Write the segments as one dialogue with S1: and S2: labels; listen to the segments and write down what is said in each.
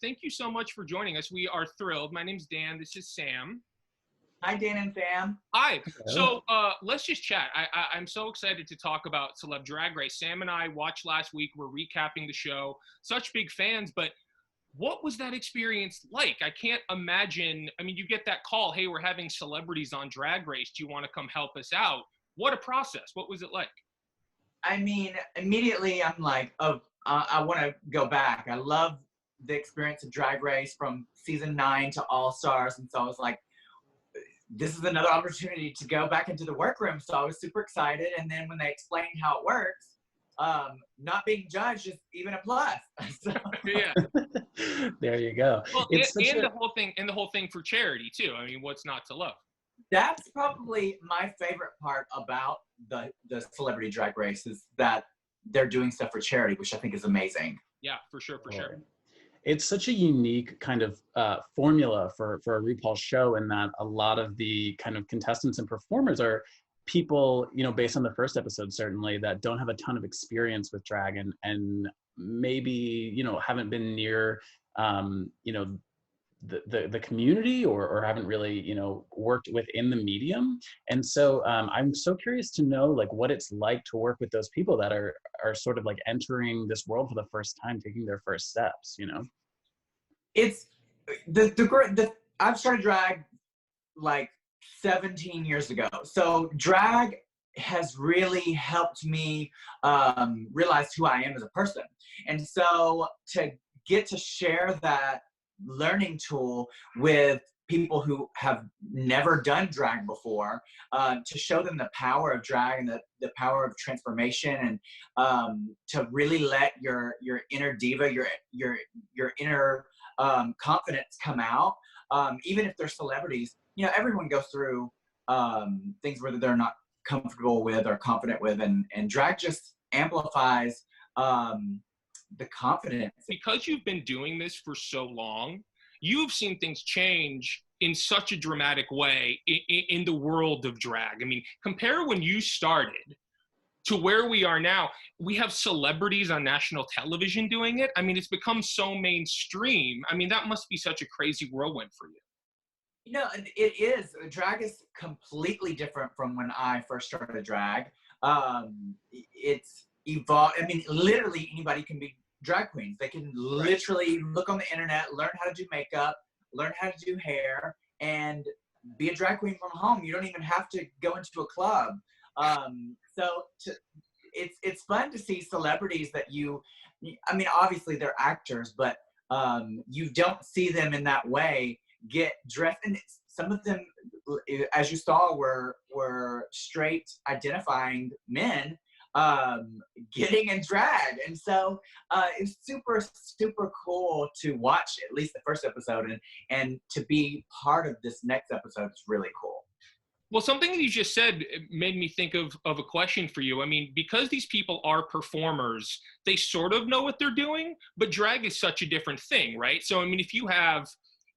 S1: thank you so much for joining us. We are thrilled. My name's Dan. This is Sam.
S2: Hi, Dan and Sam.
S1: Hi. So let's just chat. I'm so excited to talk about Celeb Drag Race. Sam and I watched last week. We're recapping the show. Such big fans, but what was that experience like? I can't imagine. I mean, you get that call, hey, we're having celebrities on Drag Race. Do you want to come help us out? What a process. What was it like?
S2: I mean, immediately I'm like, oh, I want to go back. I love the experience of Drag Race from season 9 to All Stars. And so I was like, this is another opportunity to go back into the workroom. So I was super excited. And then when they explained how it works, not being judged is even a plus. So.
S1: Yeah.
S3: There you go.
S1: Well, and the whole thing for charity too. I mean, what's not to love?
S2: That's probably my favorite part about the Celebrity Drag Race is that they're doing stuff for charity, which I think is amazing.
S1: Yeah, for sure.
S3: It's such a unique kind of formula for a RuPaul show in that a lot of the kind of contestants and performers are people, you know, based on the first episode, certainly, that don't have a ton of experience with drag and maybe, you know, haven't been near, you know, the community or haven't really, you know, worked within the medium. And so I'm so curious to know like what it's like to work with those people that are sort of like entering this world for the first time, taking their first steps, you know?
S2: It's I've started drag like 17 years ago. So drag has really helped me realize who I am as a person. And so to get to share that learning tool with people who have never done drag before, to show them the power of drag and the power of transformation, and to really let your inner diva, your inner confidence come out, even if they're celebrities. You know, everyone goes through things where they're not comfortable with or confident with, and drag just amplifies the confidence.
S1: Because you've been doing this for so long, you've seen things change in such a dramatic way in the world of drag. I mean, compare when you started to where we are now. We have celebrities on national television doing it. I mean, it's become so mainstream. I mean, that must be such a crazy whirlwind for you.
S2: You know, it is. Drag is completely different from when I first started drag. It's evolved. I mean, literally anybody can be drag queens. They can literally look on the internet, learn how to do makeup, learn how to do hair, and be a drag queen from home. You don't even have to go into a club. It's fun to see celebrities that I mean, obviously they're actors, but you don't see them in that way get dressed. And some of them, as you saw, were straight identifying men getting in drag. And so it's super, super cool to watch at least the first episode, and to be part of this next episode is really cool.
S1: Well, something that you just said made me think of a question for you. I mean, because these people are performers, they sort of know what they're doing, but drag is such a different thing, right? So, I mean, if you have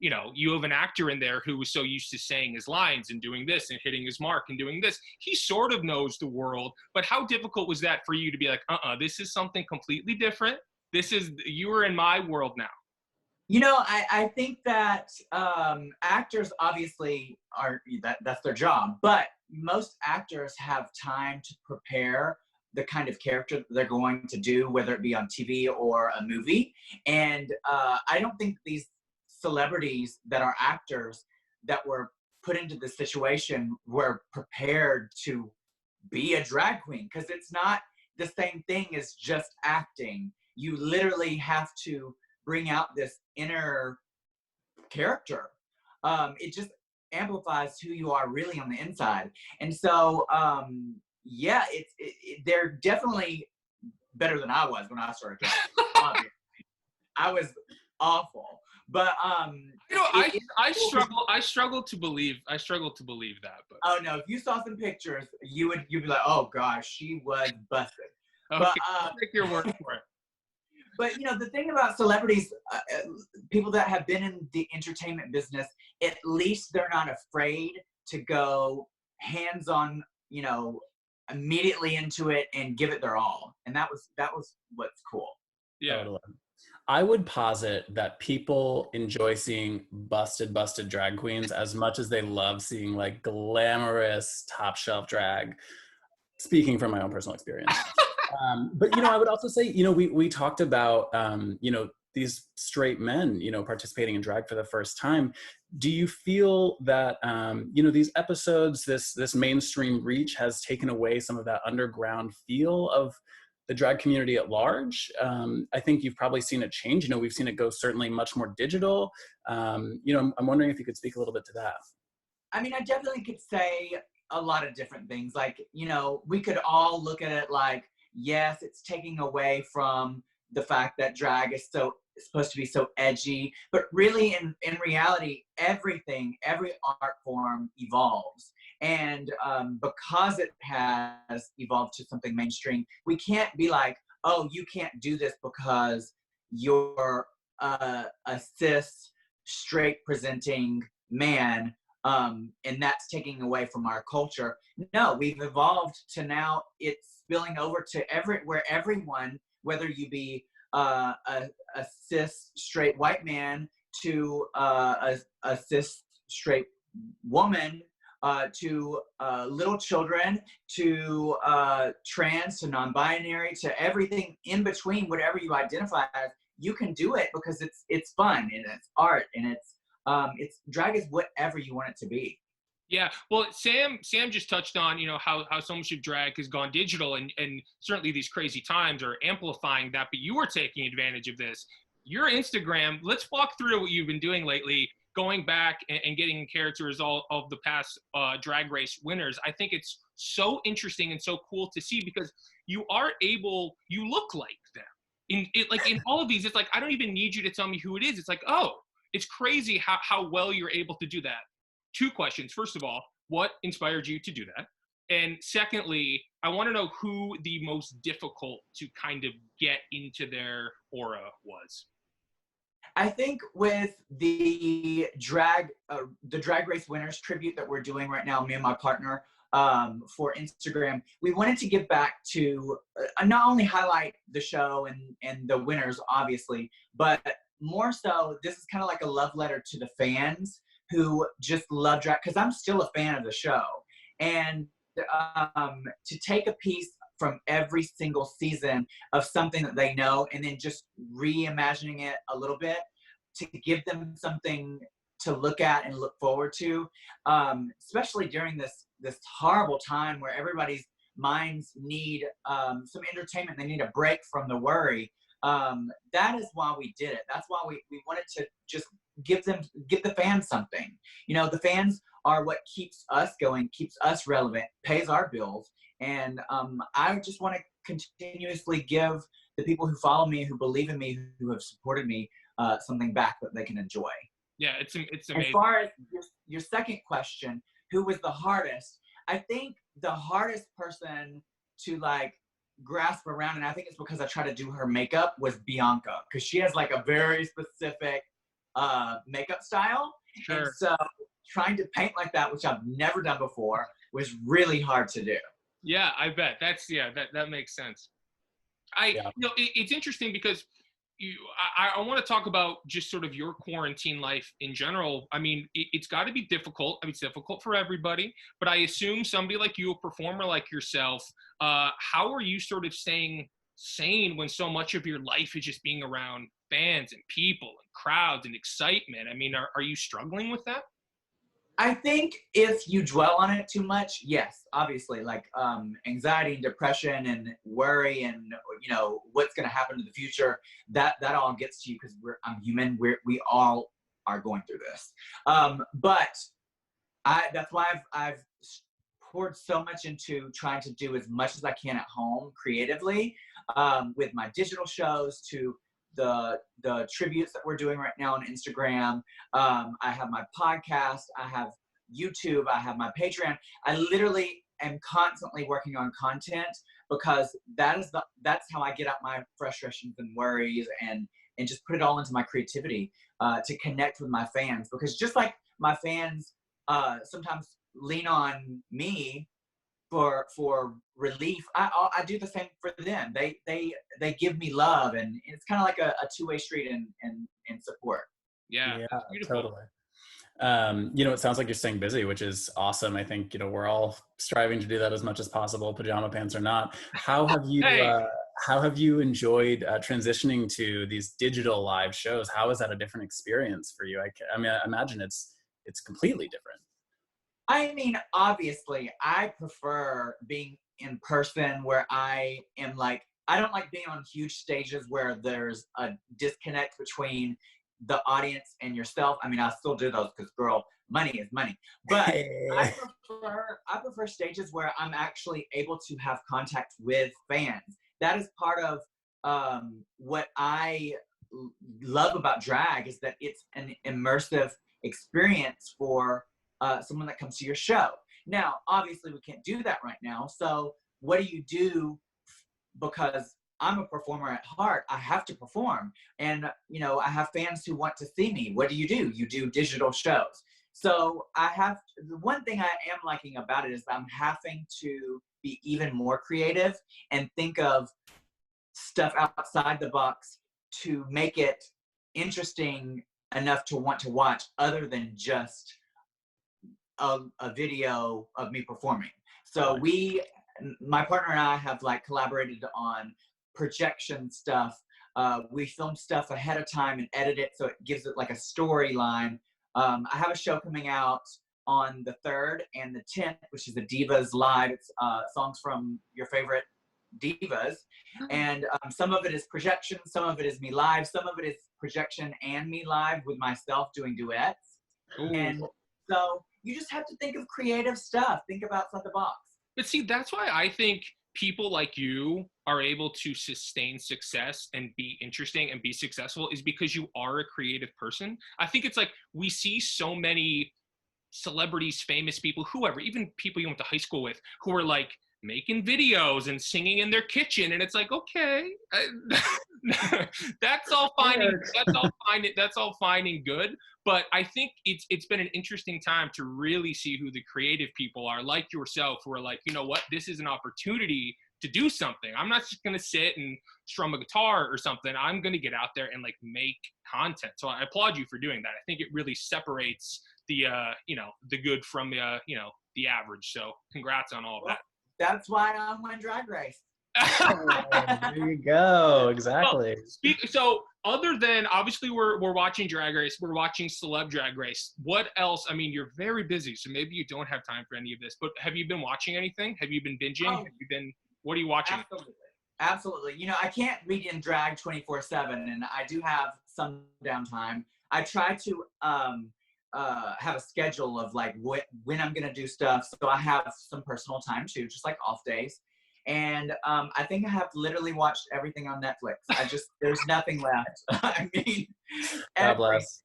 S1: an actor in there who was so used to saying his lines and doing this and hitting his mark and doing this, he sort of knows the world. But how difficult was that for you to be like, this is something completely different. You are in my world now.
S2: You know, I think that actors obviously that's their job, but most actors have time to prepare the kind of character that they're going to do, whether it be on TV or a movie. And I don't think these celebrities that are actors that were put into this situation were prepared to be a drag queen, because it's not the same thing as just acting. You literally have to bring out this inner character. It just amplifies who you are really on the inside. And so, yeah, they're definitely better than I was when I started drag. I was awful. But
S1: you know, I struggle to believe that. But
S2: oh no, if you saw some pictures, you'd be like, oh gosh, she was busted.
S1: Okay,
S2: but
S1: I'll take your word for it.
S2: But you know, the thing about celebrities, people that have been in the entertainment business, at least they're not afraid to go hands-on, you know, immediately into it and give it their all. And that was what's cool.
S1: Yeah.
S3: I would posit that people enjoy seeing busted drag queens as much as they love seeing like glamorous top shelf drag, speaking from my own personal experience. But, you know, I would also say, you know, we talked about, you know, these straight men, you know, participating in drag for the first time. Do you feel that, you know, these episodes, this mainstream reach has taken away some of that underground feel of the drag community at large? I think you've probably seen it change. You know, we've seen it go certainly much more digital. You know, I'm wondering if you could speak a little bit to that.
S2: I mean, I definitely could say a lot of different things. Like, you know, we could all look at it like, yes, it's taking away from the fact that drag is supposed to be so edgy, but really in reality, every art form evolves. And because it has evolved to something mainstream, we can't be like, oh, you can't do this because you're a cis, straight presenting man, and that's taking away from our culture. No, we've evolved to now it's spilling over to where everyone, whether you be a cis straight white man to a cis straight woman, to little children, to trans, to non-binary, to everything in between, whatever you identify as, you can do it because it's fun and it's art and it's drag is whatever you want it to be.
S1: Yeah, well, Sam just touched on, you know, how so much of drag has gone digital, and certainly these crazy times are amplifying that, but you are taking advantage of this. Your Instagram, let's walk through what you've been doing lately, going back and getting characters all of the past drag race winners. I think it's so interesting and so cool to see because you look like them. In all of these, it's like, I don't even need you to tell me who it is. It's like, oh, it's crazy how well you're able to do that. Two questions. First of all, what inspired you to do that? And secondly, I want to know who the most difficult to kind of get into their aura was.
S2: I think with the drag race winners tribute that we're doing right now, me and my partner, for Instagram, we wanted to give back to not only highlight the show and the winners, obviously, but more so, this is kind of like a love letter to the fans who just love drag, because I'm still a fan of the show. And to take a piece from every single season of something that they know and then just reimagining it a little bit to give them something to look at and look forward to, especially during this horrible time where everybody's minds need some entertainment. They need a break from the worry. That is why we did it. That's why we wanted to just give the fans something. You know, the fans are what keeps us going, keeps us relevant, pays our bills. And I just want to continuously give the people who follow me, who believe in me, who have supported me, something back that they can enjoy.
S1: Yeah, it's amazing.
S2: As far as your second question, who was the hardest? I think the hardest person to like grasp around, and I think it's because I try to do her makeup, was Bianca, because she has like a very specific makeup style.
S1: Sure.
S2: And so trying to paint like that, which I've never done before, was really hard to do.
S1: Yeah, I bet. That makes sense. You know, it's interesting because I want to talk about just sort of your quarantine life in general. I mean, it's got to be difficult. I mean, it's difficult for everybody, but I assume somebody like you, a performer like yourself, how are you sort of staying sane when so much of your life is just being around fans and people and crowds and excitement? I mean, are you struggling with that?
S2: I think if you dwell on it too much, yes, obviously, like anxiety and depression and worry and, you know, what's going to happen in the future, that all gets to you because I'm human. We all are going through this. But that's why I've poured so much into trying to do as much as I can at home creatively, with my digital shows, to the tributes that we're doing right now on Instagram. I have my podcast, I have YouTube, I have my Patreon. I literally am constantly working on content because that's how I get out my frustrations and worries and just put it all into my creativity, to connect with my fans. Because just like my fans sometimes lean on me for relief, I do the same for them. They give me love, and it's kind of like a two-way street in support.
S1: Yeah,
S3: Yeah,
S1: beautiful.
S3: totally. It sounds like you're staying busy, which is awesome. I think, we're all striving to do that as much as possible, pajama pants or not. How have you,
S1: Hey.
S3: how have you enjoyed transitioning to these digital live shows? How is that a different experience for you? I mean, I imagine it's completely different.
S2: I mean, obviously, I prefer being in person where I am like, I don't like being on huge stages where there's a disconnect between the audience and yourself. I mean, I still do those because, girl, money is money. But I prefer stages where I'm actually able to have contact with fans. That is part of what I love about drag, is that it's an immersive experience for someone that comes to your show. Now, obviously, we can't do that right now. So what do you do? Because I'm a performer at heart, I have to perform. And, I have fans who want to see me. What do? You do digital shows. So the one thing I am liking about it is I'm having to be even more creative and think of stuff outside the box to make it interesting enough to want to watch, other than just a video of me performing. So my partner and I have collaborated on projection stuff. We film stuff ahead of time and edit it so it gives it like a storyline. I have a show coming out on the 3rd and the 10th, which is the Divas Live. It's songs from your favorite divas. And some of it is projection, some of it is me live, some of it is projection and me live with myself doing duets.
S1: Ooh.
S2: And so you just have to think of creative stuff. Think about outside the box.
S1: But see, that's why I think people like you are able to sustain success and be interesting and be successful, is because you are a creative person. I think it's like we see so many celebrities, famous people, whoever, even people you went to high school with, who are like making videos and singing in their kitchen, and it's like, okay, that's all fine. That's all fine and good. But I think it's been an interesting time to really see who the creative people are, like yourself, who are like, you know what, this is an opportunity to do something. I'm not just gonna sit and strum a guitar or something. I'm gonna get out there and make content. So I applaud you for doing that. I think it really separates the the good from the average. So congrats on all of that.
S2: That's why I'm on Drag Race.
S3: There you go. Exactly.
S1: Well, so other than, obviously, we're watching Drag Race, we're watching Celeb Drag Race. What else? I mean, you're very busy, so maybe you don't have time for any of this. But have you been watching anything? Have you been binging? What are you watching?
S2: Absolutely. I can't be in drag 24/7, and I do have some downtime. I try to have a schedule of when I'm gonna do stuff, so I have some personal time too, just like off days. And I think I have literally watched everything on Netflix. There's nothing left. I mean,
S3: God bless.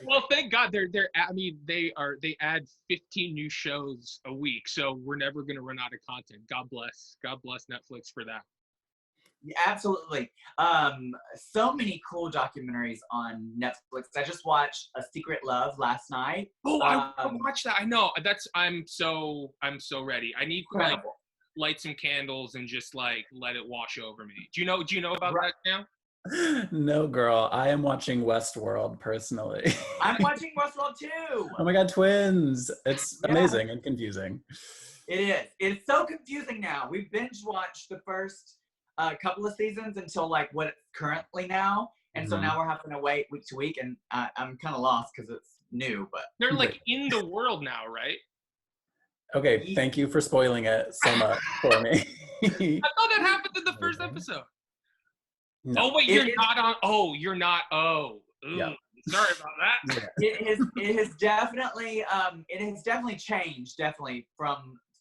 S1: Well, thank God they add 15 new shows a week, so we're never gonna run out of content. God bless Netflix for that.
S2: Yeah, absolutely. So many cool documentaries on Netflix. I just watched A Secret Love last night.
S1: Oh, I watched that. I know. I'm so ready. I need to light some candles and just let it wash over me. Do you know about that now?
S3: No, girl. I am watching Westworld personally.
S2: I'm watching Westworld too.
S3: Oh my God, twins. It's amazing and confusing.
S2: It is. It's so confusing now. We've binge watched the first couple of seasons until what it's currently now. And so now we're having to wait week to week, and I'm kind of lost because it's new, but
S1: they're in the world now, right?
S3: Okay, thank you for spoiling it so much for me.
S1: I thought that happened in the first episode. No. Oh wait, you're not on. Oh, you're not. Oh, yeah. Sorry about that.
S2: Yeah. It has definitely changed,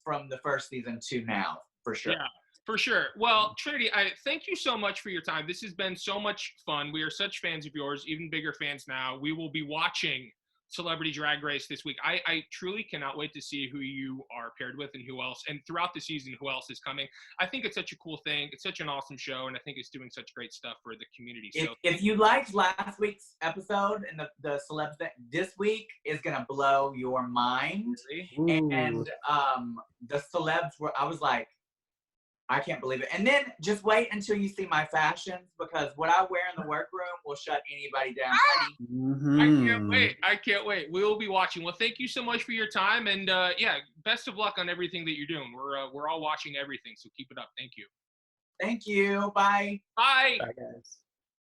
S2: from the first season to now, for sure.
S1: Yeah. For sure. Well, Trinity, I thank you so much for your time. This has been so much fun. We are such fans of yours, even bigger fans now. We will be watching Celebrity Drag Race this week. I truly cannot wait to see who you are paired with and who else, and throughout the season, who else is coming. I think it's such a cool thing. It's such an awesome show, and I think it's doing such great stuff for the community. So
S2: if you liked last week's episode and the celebs, this week is gonna blow your mind.
S3: Ooh.
S2: And the celebs I was like, I can't believe it. And then just wait until you see my fashions, because what I wear in the workroom will shut anybody down.
S1: I can't wait. We will be watching. Well, thank you so much for your time, and yeah, best of luck on everything that you're doing. We're all watching everything, so keep it up. Thank you.
S2: Thank you. Bye.
S1: Bye.
S3: Bye, guys.